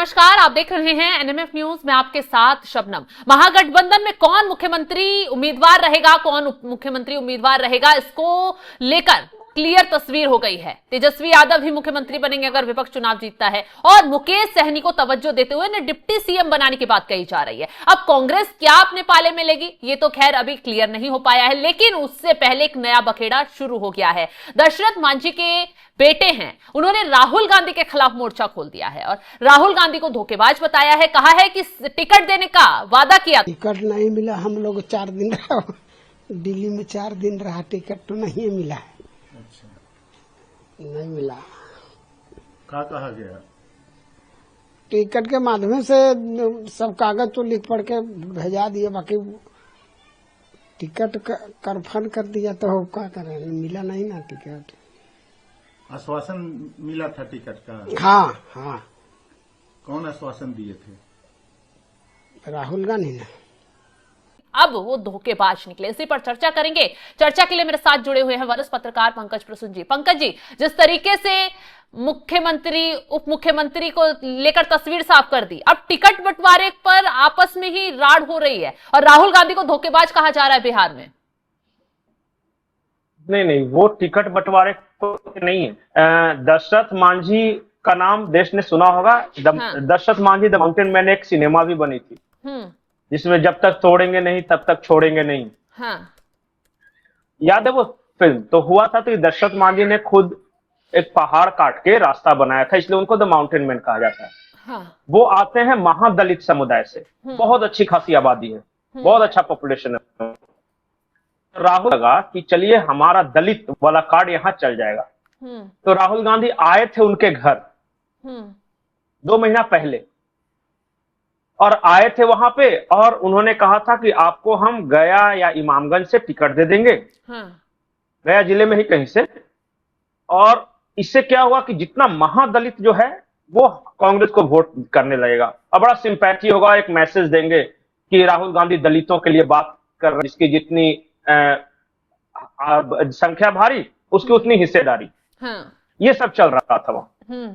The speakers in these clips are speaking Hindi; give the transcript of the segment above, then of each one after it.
नमस्कार, आप देख रहे हैं एनएमएफ न्यूज में आपके साथ शबनम। महागठबंधन में कौन मुख्यमंत्री उम्मीदवार रहेगा, कौन उप मुख्यमंत्री उम्मीदवार रहेगा, इसको लेकर क्लियर तस्वीर हो गई है। तेजस्वी यादव ही मुख्यमंत्री बनेंगे अगर विपक्ष चुनाव जीतता है, और मुकेश सहनी को तवज्जो देते हुए उन्हें डिप्टी सीएम बनाने की बात कही जा रही है। अब कांग्रेस क्या अपने पाले में लेगी, ये तो खैर अभी क्लियर नहीं हो पाया है, लेकिन उससे पहले एक नया बखेड़ा शुरू हो गया है। दशरथ मांझी के बेटे हैं, उन्होंने राहुल गांधी के खिलाफ मोर्चा खोल दिया है और राहुल गांधी को धोखेबाज बताया है। कहा है कि टिकट देने का वादा किया, टिकट नहीं मिला। हम लोग 4 दिन रहा दिल्ली में, 4 दिन रहा, टिकट तो नहीं मिला है। अच्छा, नहीं मिला। कहा गया? टिकट के माध्यम से सब कागज तो लिख पढ़ के भेजा दिए, बाकी टिकट करफन कर दिया तो क्या करें, मिला नहीं ना टिकट। आश्वासन मिला था टिकट का? हाँ हाँ। कौन आश्वासन दिए थे? राहुल गांधी ने। अब वो धोखेबाज निकले, इसी पर चर्चा करेंगे। चर्चा के लिए मेरे साथ जुड़े हुए हैं वरिष्ठ पत्रकार पंकज प्रसून जी। पंकज जी, जिस तरीके से मुख्यमंत्री उप मुख्यमंत्री को लेकर तस्वीर साफ कर दी, अब टिकट बंटवारे पर आपस में ही राड़ हो रही है और राहुल गांधी को धोखेबाज कहा जा रहा है बिहार में। नहीं, वो टिकट बंटवारे को नहीं है। दशरथ मांझी का नाम देश ने सुना होगा। Dashrath Manjhi the mountain man एक सिनेमा भी बनी थी, जिसमें जब तक तोड़ेंगे नहीं तब तक छोड़ेंगे नहीं। हाँ। याद है वो फिल्म? तो हुआ था तो दशरथ मांझी ने खुद एक पहाड़ काट के रास्ता बनाया था, इसलिए उनको द माउंटेन मैन कहा जाता है। हाँ। वो आते हैं महादलित समुदाय से, बहुत अच्छी खासी आबादी है, बहुत अच्छा पॉपुलेशन है। राहुल लगा कि चलिए हमारा दलित वाला कार्ड यहां चल जाएगा, तो राहुल गांधी आए थे उनके घर 2 महीना पहले, और आए थे वहां पे, और उन्होंने कहा था कि आपको हम गया या इमामगंज से टिकट दे देंगे। गया जिले में ही कहीं से। और इससे क्या हुआ कि जितना महादलित जो है वो कांग्रेस को वोट करने लगेगा, और बड़ा सिंपैथी होगा, एक मैसेज देंगे कि राहुल गांधी दलितों के लिए बात कर रहे हैं, जिसकी जितनी संख्या भारी उसकी उतनी हिस्सेदारी। ये सब चल रहा था वहां,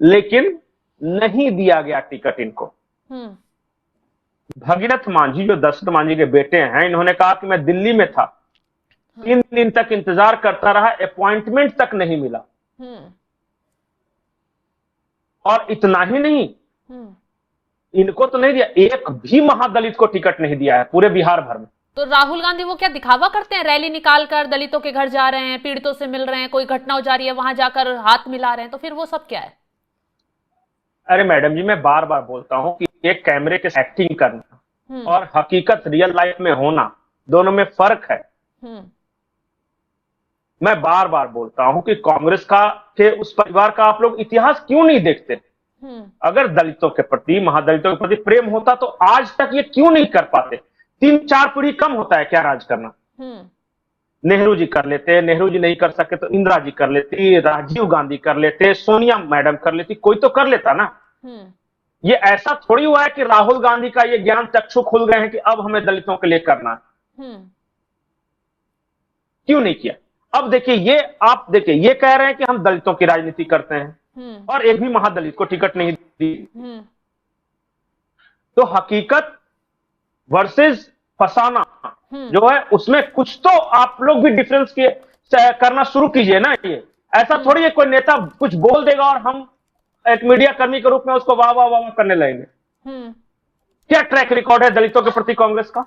लेकिन नहीं दिया गया टिकट इनको। भगीरथ मांझी जो दशरथ मांझी के बेटे हैं, इन्होंने कहा कि मैं दिल्ली में था, 3 दिन तक इंतजार करता रहा, अपॉइंटमेंट तक नहीं मिला। और इतना ही नहीं, इनको तो नहीं दिया, एक भी महादलित को टिकट नहीं दिया है पूरे बिहार भर में। तो राहुल गांधी वो क्या दिखावा करते हैं, रैली निकालकर दलितों के घर जा रहे हैं, पीड़ितों से मिल रहे हैं, कोई घटना हो जा रही है वहां जाकर हाथ मिला रहे हैं, तो फिर वो सब क्या है? अरे मैडम जी, मैं बार बार बोलता हूं कि एक कैमरे के एक्टिंग करना और हकीकत रियल लाइफ में होना, दोनों में फर्क है। मैं बार बार बोलता हूं कि कांग्रेस का के उस परिवार का आप लोग इतिहास क्यों नहीं देखते? अगर दलितों के प्रति, महादलितों के प्रति प्रेम होता तो आज तक ये क्यों नहीं कर पाते? 3-4 पीढ़ी कम होता है क्या राज करना? नेहरू जी कर लेते, नेहरू जी नहीं कर सके तो इंदिरा जी कर लेती, राजीव गांधी कर लेते, सोनिया मैडम कर लेती, कोई तो कर लेता ना। ये ऐसा थोड़ी हुआ है कि राहुल गांधी का ये ज्ञान चक्षु खुल गए हैं कि अब हमें दलितों के लिए करना है। क्यों नहीं किया? अब देखिए, ये आप देखिए, ये कह रहे हैं कि हम दलितों की राजनीति करते हैं और एक भी महादलित को टिकट नहीं दी। तो हकीकत वर्सेस फसाना जो है, उसमें कुछ तो आप लोग भी डिफरेंस करना शुरू कीजिए ना। ये ऐसा थोड़ी है कोई नेता कुछ बोल देगा और हम एक मीडिया कर्मी के रूप में उसको वाह वाह वाह करने लगेंगे। क्या ट्रैक रिकॉर्ड है दलितों के प्रति कांग्रेस का?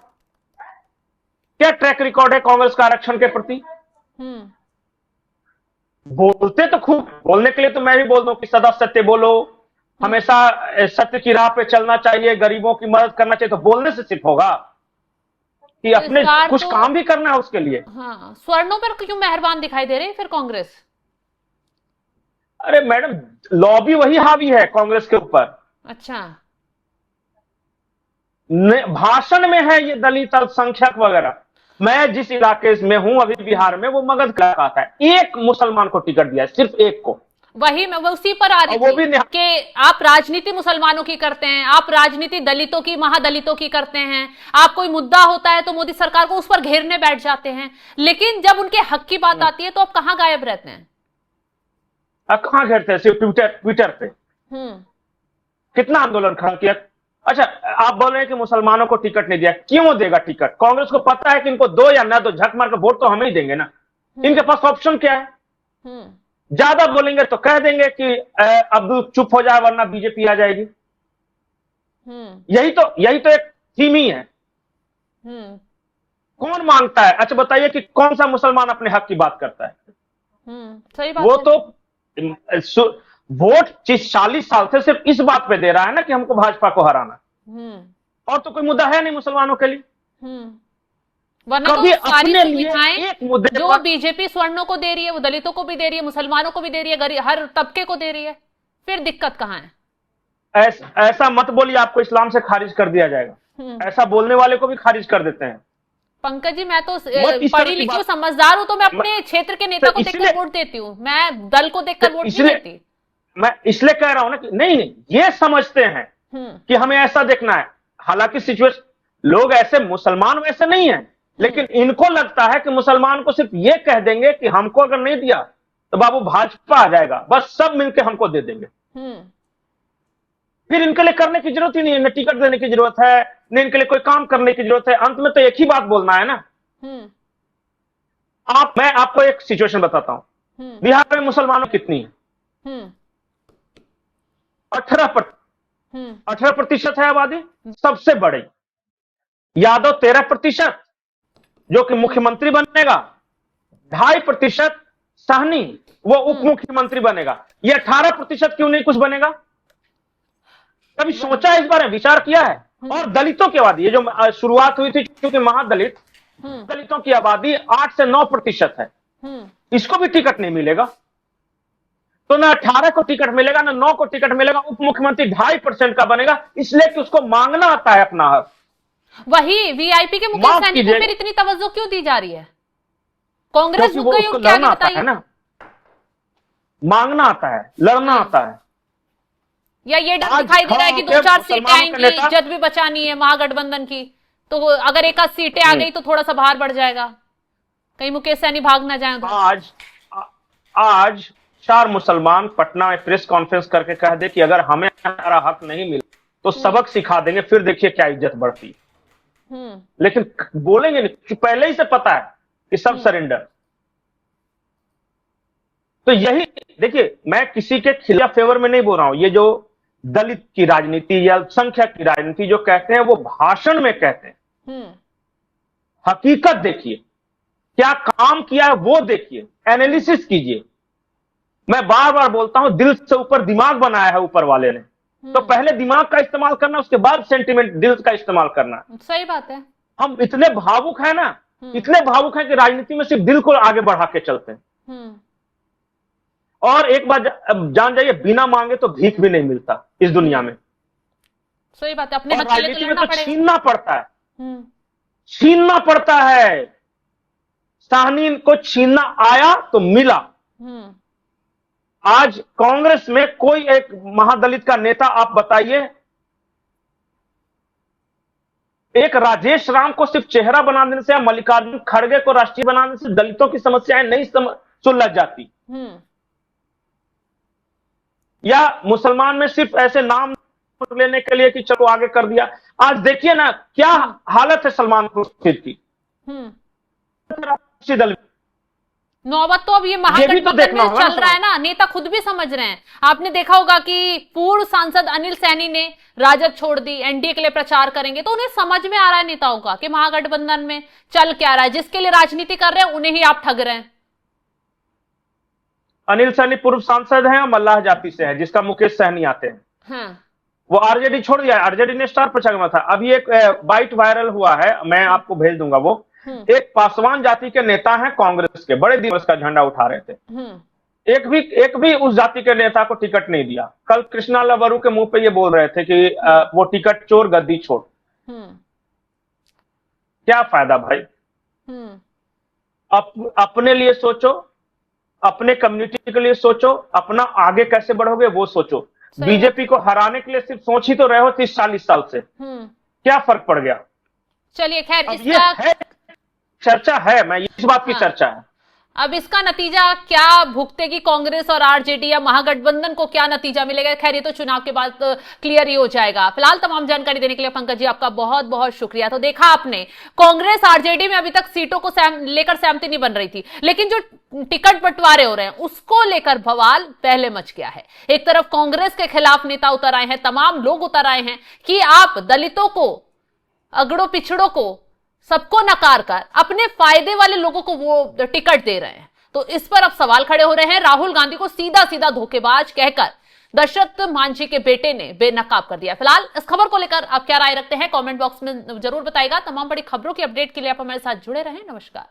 क्या ट्रैक रिकॉर्ड है कांग्रेस का आरक्षण के प्रति? बोलते तो खूब, बोलने के लिए तो मैं भी बोल दूं कि सदा सत्य बोलो, हमेशा सत्य की राह पे चलना चाहिए, गरीबों की मदद करना चाहिए, तो बोलने से सिर्फ होगा कि अपने कुछ काम भी करना है उसके लिए। हाँ, स्वर्णों पर क्यों मेहरबान दिखाई दे रही है फिर कांग्रेस? अरे मैडम, लॉबी वही हावी है कांग्रेस के ऊपर। अच्छा। भाषण में है ये दलित अल्पसंख्यक वगैरह। मैं जिस इलाके में हूं अभी बिहार में, वो मगध का इलाका है, एक मुसलमान को टिकट दिया है, सिर्फ एक को। वही मैं उसी पर आ रही थी कि आप राजनीति मुसलमानों की करते हैं, आप राजनीति दलितों की, महादलितों की करते हैं, आप कोई मुद्दा होता है तो मोदी सरकार को उस पर घेरने बैठ जाते हैं, लेकिन जब उनके हक की बात आती है तो आप कहां गायब रहते हैं? कहां घेरते हैं? सिर्फ ट्विटर पे। कितना आंदोलन खड़ा किया। अच्छा, आप बोल रहे हैं कि मुसलमानों को टिकट नहीं दिया, क्यों देगा टिकट? कांग्रेस को पता है कि इनको दो या ना दो, झक मार के वोट तो हमें ही देंगे ना। इनके पास ऑप्शन क्या है? ज्यादा बोलेंगे तो कह देंगे कि अब्दुल चुप हो जाए वरना बीजेपी आ जाएगी। यही तो एक थीम ही है। कौन मांगता है? अच्छा बताइए कि कौन सा मुसलमान अपने हक की बात करता है? सही बात वो है। तो वोट 40 साल से सिर्फ इस बात पे दे रहा है ना कि हमको भाजपा को हराना, और तो कोई मुद्दा है नहीं मुसलमानों के लिए। वरना कभी तो सारी अपने लिए सुविधाएं एक मुद्दे जो पर बीजेपी सवर्णों को दे रही है वो दलितों को भी दे रही है, मुसलमानों को भी दे रही है, गरीब हर तबके को दे रही है, फिर दिक्कत कहाँ है? ऐसा मत बोलिए, आपको इस्लाम से खारिज कर दिया जाएगा। ऐसा बोलने वाले को भी खारिज कर देते हैं। पंकज जी, मैं तो इस तरह पढ़ी की लिखी हूँ, बात- समझदार हूँ, तो मैं अपने क्षेत्र के नेता को देखकर वोट देती हूँ, मैं दल को देखकर वोट नहीं देती। मैं इसलिए कह रहा हूं ना कि नहीं, ये समझते हैं कि हमें ऐसा देखना है। हालांकि सिचुएशन, लोग ऐसे, मुसलमान वैसे नहीं है, लेकिन इनको लगता है कि मुसलमान को सिर्फ ये कह देंगे कि हमको अगर नहीं दिया तो बाबू भाजपा आ जाएगा, बस सब मिलके हमको दे देंगे। फिर इनके लिए करने की जरूरत ही नहीं है, न टिकट देने की जरूरत है, न इनके लिए कोई काम करने की जरूरत है। अंत में तो एक ही बात बोलना है ना। मैं आपको एक सिचुएशन बताता हूं। बिहार में मुसलमानों कितनी है? 18% है आबादी, सबसे बड़ी। यादव 13%, जो कि मुख्यमंत्री बनेगा। 2.5% साहनी, वो उप मुख्यमंत्री बनेगा। ये 18% क्यों नहीं कुछ बनेगा? कभी सोचा है इस बारे में, विचार किया है? और दलितों की आबादी, ये जो शुरुआत हुई थी, क्योंकि महादलित, दलितों की आबादी 8 से 9% है। इसको भी टिकट नहीं मिलेगा, तो ना 18 को टिकट मिलेगा, ना 9 को टिकट मिलेगा। उप मुख्यमंत्री 2.5% का बनेगा, इसलिए कि उसको मांगना आता है अपना हक। वही वीआईपी के मुकेश सहनी को फिर इतनी तवज्जो क्यों दी जा रही है? कांग्रेस क्योंकि वो उसको लड़ना आता है ना, मांगना आता है, लड़ना आता है। या ये डर दिखाई दे रहा है कि 2-4 सीटें आएंगी, इज्जत भी बचानी है महागठबंधन की, तो अगर एक आध सीटें आ गई तो थोड़ा सा भार बढ़ जाएगा, कहीं मुकेश सहनी भाग ना जाए। आज 4 मुसलमान पटना में प्रेस कॉन्फ्रेंस करके कह दे कि अगर हमें हमारा हक नहीं मिला तो सबक सिखा देंगे, फिर देखिए क्या इज्जत बढ़ती। लेकिन बोलेंगे नहीं, पहले ही से पता है कि सब सरेंडर। तो यही देखिए, मैं किसी के खिलाफ फेवर में नहीं बोल रहा हूं। ये जो दलित की राजनीति या अल्पसंख्यक की राजनीति जो कहते हैं, वो भाषण में कहते हैं। हकीकत देखिए, क्या काम किया है वो देखिए, एनालिसिस कीजिए। मैं बार बार बोलता हूं, दिल से ऊपर दिमाग बनाया है ऊपर वाले ने, तो पहले दिमाग का इस्तेमाल करना, उसके बाद सेंटिमेंट, दिल का इस्तेमाल करना। सही बात है। हम इतने भावुक हैं ना, इतने भावुक हैं कि राजनीति में सिर्फ दिल को आगे बढ़ा के चलते हैं। और एक बात जान जाइए, बिना मांगे तो भीख भी नहीं मिलता इस दुनिया में। सही बात है। अपने हक के लिए तो लड़ना पड़ेगा, छीनना पड़ता है, छीनना पड़ता है। साहनी को छीनना आया तो मिला। आज कांग्रेस में कोई एक महादलित का नेता आप बताइए, एक राजेश राम को सिर्फ चेहरा बना देने से या मल्लिकार्जुन खड़गे को राष्ट्रीय बनाने से दलितों की समस्याएं नहीं सुलझ जाती। या मुसलमान में सिर्फ ऐसे नाम लेने के लिए कि चलो आगे कर दिया। आज देखिए ना क्या हालत है सलमान खुर्शीद की। नौबत तो अब ये महागठबंधन में चल रहा है ना, नेता खुद भी समझ रहे हैं। आपने देखा होगा कि पूर्व सांसद अनिल सैनी ने राजद छोड़ दी, एनडीए के लिए प्रचार करेंगे, तो उन्हें समझ में आ रहा है नेताओं का कि महागठबंधन में चल क्या रहा है, जिसके लिए राजनीति कर रहे हैं उन्हें ही आप ठग रहे हैं। अनिल सैनी पूर्व सांसद हैं और मल्लाह जाति से है, जिसका मुकेश सहनी आते हैं। हाँ। वो आरजेडी छोड़ दिया, आरजेडी ने स्टार प्रचार में था। अभी एक बाइट वायरल हुआ है, मैं आपको भेज दूंगा। वो एक पासवान जाति के नेता हैं कांग्रेस के, बड़े दिवस का झंडा उठा रहे थे। एक भी उस जाति के नेता को टिकट नहीं दिया। कल कृष्णा लवरू के मुंह पे ये बोल रहे थे कि वो टिकट चोर गद्दी छोड़। क्या फायदा भाई? अपने लिए सोचो, अपने कम्युनिटी के लिए सोचो, अपना आगे कैसे बढ़ोगे वो सोचो। बीजेपी को हराने के लिए सिर्फ सोच ही तो रहे हो 30-40 साल से, क्या फर्क पड़ गया? चलिए खैर, इसका चर्चा है, मैं इस बात की चर्चा है। अब इसका नतीजा क्या भुगतेगी कांग्रेस और आरजेडी या महागठबंधन को क्या नतीजा मिलेगा? खैर ये तो चुनाव के बाद क्लियर ही हो जाएगा। फिलहाल तमाम जानकारी देने के लिए पंकज जी आपका बहुत बहुत शुक्रिया। तो देखा आपने, कांग्रेस आरजेडी में अभी तक सीटों को लेकर सहमति नहीं बन रही थी, लेकिन जो टिकट बंटवारे हो रहे हैं उसको लेकर बवाल पहले मच गया है। एक तरफ कांग्रेस के खिलाफ नेता उतर आए हैं, तमाम लोग उतर आए हैं कि आप दलितों को, अगड़ों पिछड़ों को, सबको नकार कर अपने फायदे वाले लोगों को वो टिकट दे रहे हैं। तो इस पर अब सवाल खड़े हो रहे हैं। राहुल गांधी को सीधा सीधा धोखेबाज कहकर दशरथ मांझी के बेटे ने बेनकाब कर दिया। फिलहाल इस खबर को लेकर आप क्या राय रखते हैं, कमेंट बॉक्स में जरूर बताइएगा। तमाम बड़ी खबरों की अपडेट के लिए आप हमारे साथ जुड़े रहें। नमस्कार।